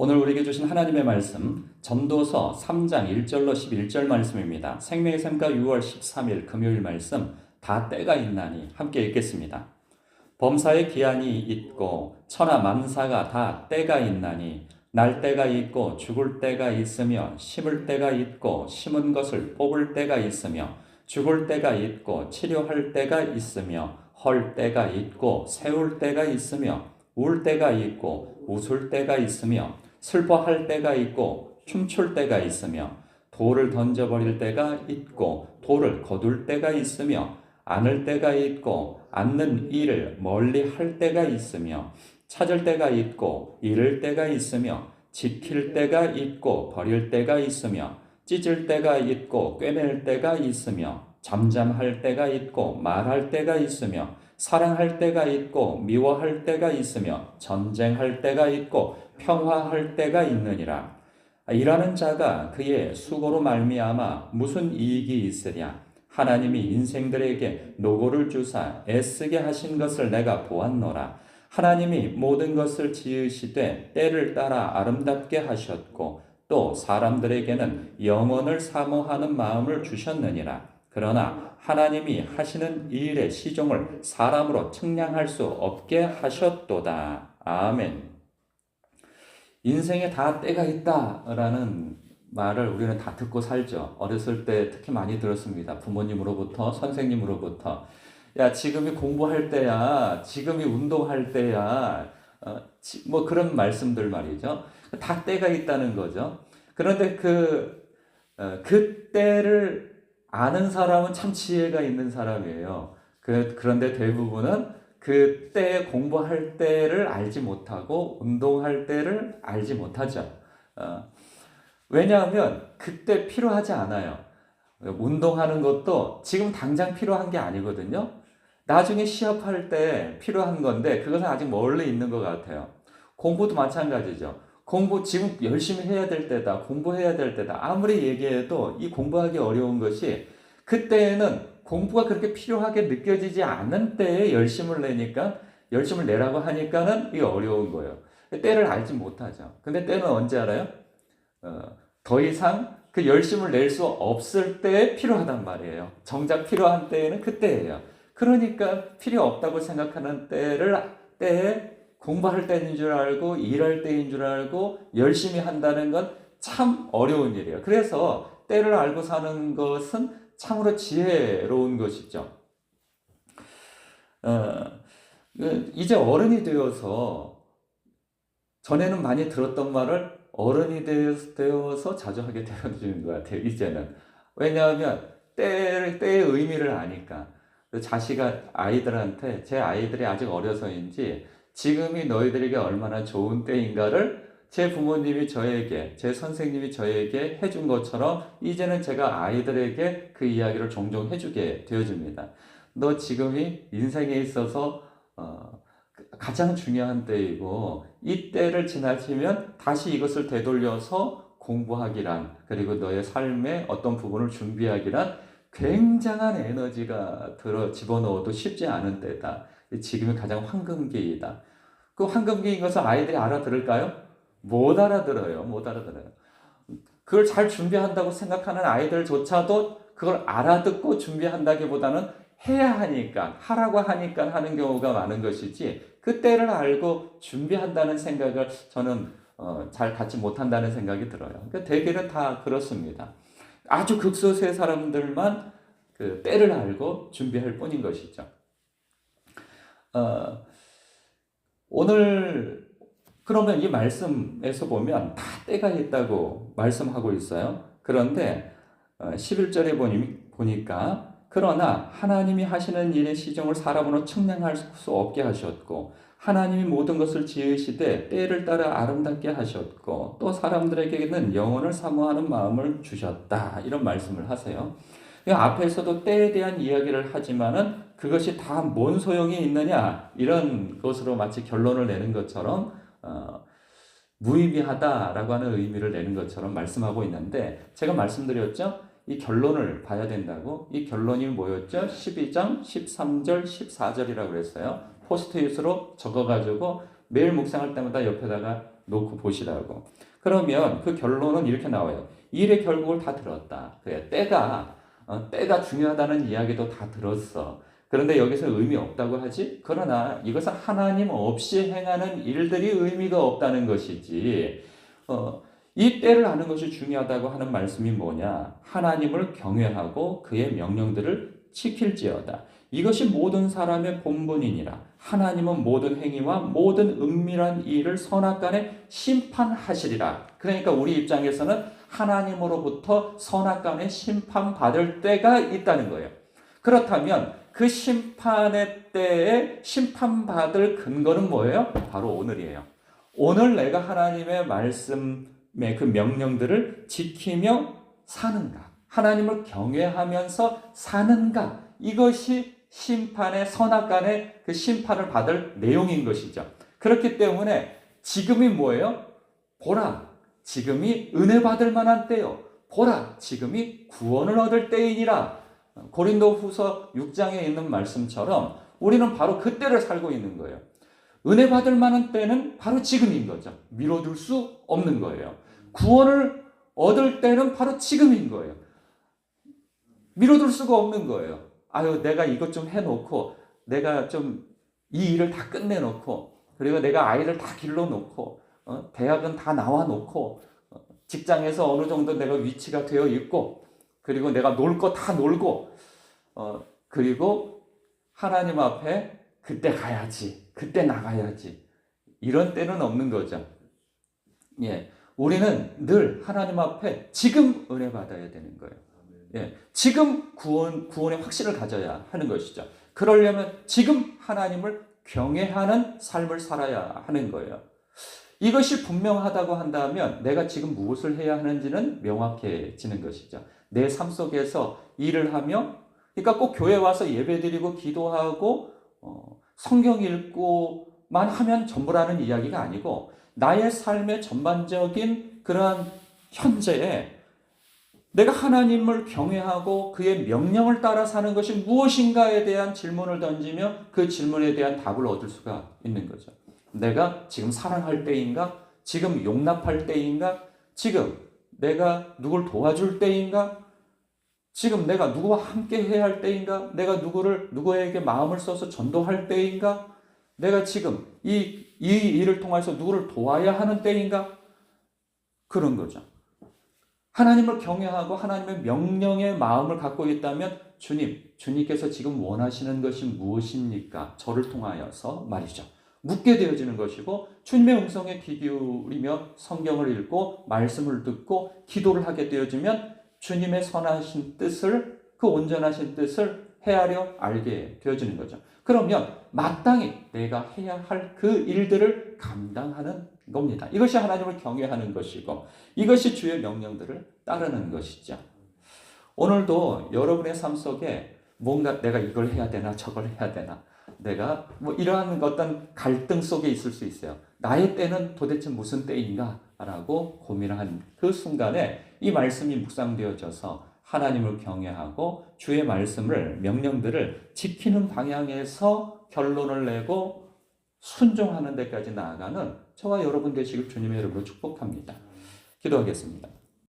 오늘 우리에게 주신 하나님의 말씀 전도서 3장 1절로 11절 말씀입니다. 생명의 샘가 6월 13일 금요일 말씀 다 때가 있나니 함께 읽겠습니다. 범사의 기한이 있고 천하 만사가 다 때가 있나니 날 때가 있고 죽을 때가 있으며 심을 때가 있고 심은 것을 뽑을 때가 있으며 죽을 때가 있고 치료할 때가 있으며 헐 때가 있고 세울 때가 있으며 울 때가 있고 웃을 때가 있으며 슬퍼할 때가 있고 춤출 때가 있으며 돌을 던져버릴 때가 있고 돌을 거둘 때가 있으며 안을 때가 있고 앉는 일을 멀리 할 때가 있으며 찾을 때가 있고 잃을 때가 있으며 지킬 때가 있고 버릴 때가 있으며 찢을 때가 있고 꿰맬 때가 있으며 잠잠할 때가 있고 말할 때가 있으며 사랑할 때가 있고 미워할 때가 있으며 전쟁할 때가 있고 평화할 때가 있느니라. 일하는 자가 그의 수고로 말미암아 무슨 이익이 있으랴. 하나님이 인생들에게 노고를 주사 애쓰게 하신 것을 내가 보았노라. 하나님이 모든 것을 지으시되 때를 따라 아름답게 하셨고 또 사람들에게는 영원을 사모하는 마음을 주셨느니라. 그러나 하나님이 하시는 일의 시종을 사람으로 측량할 수 없게 하셨도다. 아멘. 인생에 다 때가 있다라는 말을 우리는 다 듣고 살죠. 어렸을 때 특히 많이 들었습니다. 부모님으로부터, 선생님으로부터. 야, 지금이 공부할 때야. 지금이 운동할 때야. 뭐 그런 말씀들 말이죠. 다 때가 있다는 거죠. 그런데 그 때를 아는 사람은 참 지혜가 있는 사람이에요. 그런데 대부분은 그때 공부할 때를 알지 못하고 운동할 때를 알지 못하죠. 왜냐하면 그때 필요하지 않아요. 운동하는 것도 지금 당장 필요한 게 아니거든요. 나중에 시합할 때 필요한 건데 그것은 아직 멀리 있는 것 같아요. 공부도 마찬가지죠. 공부 지금 열심히 해야 될 때다. 공부해야 될 때다. 아무리 얘기해도 이 공부하기 어려운 것이 그때에는 공부가 그렇게 필요하게 느껴지지 않는 때에 열심을 내라고 하니까는 이게 어려운 거예요. 때를 알지 못하죠. 근데 때는 언제 알아요? 더 이상 그 열심을 낼 수 없을 때에 필요하단 말이에요. 정작 필요한 때에는 그때예요. 그러니까 필요 없다고 생각하는 때에 공부할 때인 줄 알고 일할 때인 줄 알고 열심히 한다는 건 참 어려운 일이에요. 그래서 때를 알고 사는 것은 참으로 지혜로운 것이죠. 이제 어른이 되어서 전에는 많이 들었던 말을 어른이 되어서 자주 하게 되어지는 것 같아요. 이제는. 왜냐하면 때의 의미를 아니까. 아이들한테 제 아이들이 아직 어려서인지 지금이 너희들에게 얼마나 좋은 때인가를 제 부모님이 저에게, 제 선생님이 저에게 해준 것처럼 이제는 제가 아이들에게 그 이야기를 종종 해주게 되어집니다. 너 지금이 인생에 있어서 가장 중요한 때이고 이 때를 지나치면 다시 이것을 되돌려서 공부하기란 그리고 너의 삶의 어떤 부분을 준비하기란 굉장한 에너지가 집어넣어도 쉽지 않은 때다. 지금이 가장 황금기이다. 그 황금기인 것을 아이들이 알아들을까요? 못 알아들어요. 못 알아들어요. 그걸 잘 준비한다고 생각하는 아이들조차도 그걸 알아듣고 준비한다기보다는 해야 하니까, 하라고 하니까 하는 경우가 많은 것이지, 그 때를 알고 준비한다는 생각을 저는 잘 갖지 못한다는 생각이 들어요. 그러니까 대개는 다 그렇습니다. 아주 극소수의 사람들만 그 때를 알고 준비할 뿐인 것이죠. 오늘 그러면 이 말씀에서 보면 다 때가 있다고 말씀하고 있어요. 그런데 11절에 보니까 그러나 하나님이 하시는 일의 시종을 사람으로 측량할 수 없게 하셨고 하나님이 모든 것을 지으시되 때를 따라 아름답게 하셨고 또 사람들에게는 영원을 사모하는 마음을 주셨다. 이런 말씀을 하세요. 앞에서도 때에 대한 이야기를 하지만은 그것이 다 뭔 소용이 있느냐 이런 것으로 마치 결론을 내는 것처럼 무의미하다라고 하는 의미를 내는 것처럼 말씀하고 있는데 제가 말씀드렸죠. 이 결론을 봐야 된다고. 이 결론이 뭐였죠? 12장 13절 14절이라고 그랬어요. 포스트잇으로 적어가지고 매일 묵상할 때마다 옆에다가 놓고 보시라고. 그러면 그 결론은 이렇게 나와요. 일의 결국을 다 들었다. 그래, 때가 중요하다는 이야기도 다 들었어. 그런데 여기서 의미 없다고 하지? 그러나 이것은 하나님 없이 행하는 일들이 의미가 없다는 것이지. 이 때를 아는 것이 중요하다고 하는 말씀이 뭐냐? 하나님을 경외하고 그의 명령들을 지킬지어다. 이것이 모든 사람의 본분이니라. 하나님은 모든 행위와 모든 은밀한 일을 선악간에 심판하시리라. 그러니까 우리 입장에서는 하나님으로부터 선악간에 심판받을 때가 있다는 거예요. 그렇다면 그 심판의 때에 심판받을 근거는 뭐예요? 바로 오늘이에요. 오늘 내가 하나님의 말씀의 그 명령들을 지키며 사는가? 하나님을 경외하면서 사는가? 이것이 심판의 선악간의 그 심판을 받을 내용인 것이죠. 그렇기 때문에 지금이 뭐예요? 보라, 지금이 은혜 받을 만한 때요. 보라, 지금이 구원을 얻을 때이니라. 고린도후서 6장에 있는 말씀처럼 우리는 바로 그때를 살고 있는 거예요. 은혜 받을 만한 때는 바로 지금인 거죠. 미뤄둘 수 없는 거예요. 구원을 얻을 때는 바로 지금인 거예요. 미뤄둘 수가 없는 거예요. 아유, 내가 이것 좀 해놓고, 내가 좀 이 일을 다 끝내놓고, 그리고 내가 아이를 다 길러놓고, 대학은 다 나와놓고, 직장에서 어느 정도 내가 위치가 되어 있고, 그리고 내가 놀 거 다 놀고, 그리고 하나님 앞에 그때 가야지, 그때 나가야지. 이런 때는 없는 거죠. 예, 우리는 늘 하나님 앞에 지금 은혜 받아야 되는 거예요. 예, 지금 구원의 확신을 가져야 하는 것이죠. 그러려면 지금 하나님을 경외하는 삶을 살아야 하는 거예요. 이것이 분명하다고 한다면 내가 지금 무엇을 해야 하는지는 명확해지는 것이죠. 내 삶 속에서 일을 하며, 그러니까 꼭 교회 와서 예배드리고 기도하고 성경 읽고만 하면 전부라는 이야기가 아니고, 나의 삶의 전반적인 그러한 현재에 내가 하나님을 경외하고 그의 명령을 따라 사는 것이 무엇인가에 대한 질문을 던지며 그 질문에 대한 답을 얻을 수가 있는 거죠. 내가 지금 사랑할 때인가? 지금 용납할 때인가? 지금 내가 누굴 도와줄 때인가? 지금 내가 누구와 함께 해야 할 때인가? 내가 누구에게 마음을 써서 전도할 때인가? 내가 지금 이 일을 통해서 누구를 도와야 하는 때인가? 그런 거죠. 하나님을 경외하고 하나님의 명령의 마음을 갖고 있다면 주님께서 지금 원하시는 것이 무엇입니까? 저를 통하여서 말이죠. 묻게 되어지는 것이고, 주님의 음성에 귀 기울이며 성경을 읽고 말씀을 듣고 기도를 하게 되어지면 주님의 선하신 뜻을, 그 온전하신 뜻을 헤아려 알게 되어지는 거죠. 그러면 마땅히 내가 해야 할 그 일들을 감당하는 겁니다. 이것이 하나님을 경외하는 것이고, 이것이 주의 명령들을 따르는 것이죠. 오늘도 여러분의 삶 속에 뭔가 내가 이걸 해야 되나 저걸 해야 되나, 내가 이러한 어떤 갈등 속에 있을 수 있어요. 나의 때는 도대체 무슨 때인가? 라고 고민한 그 순간에 이 말씀이 묵상되어져서 하나님을 경외하고 주의 말씀을, 명령들을 지키는 방향에서 결론을 내고 순종하는 데까지 나아가는 저와 여러분 되시길 주님의 이름으로 축복합니다. 기도하겠습니다.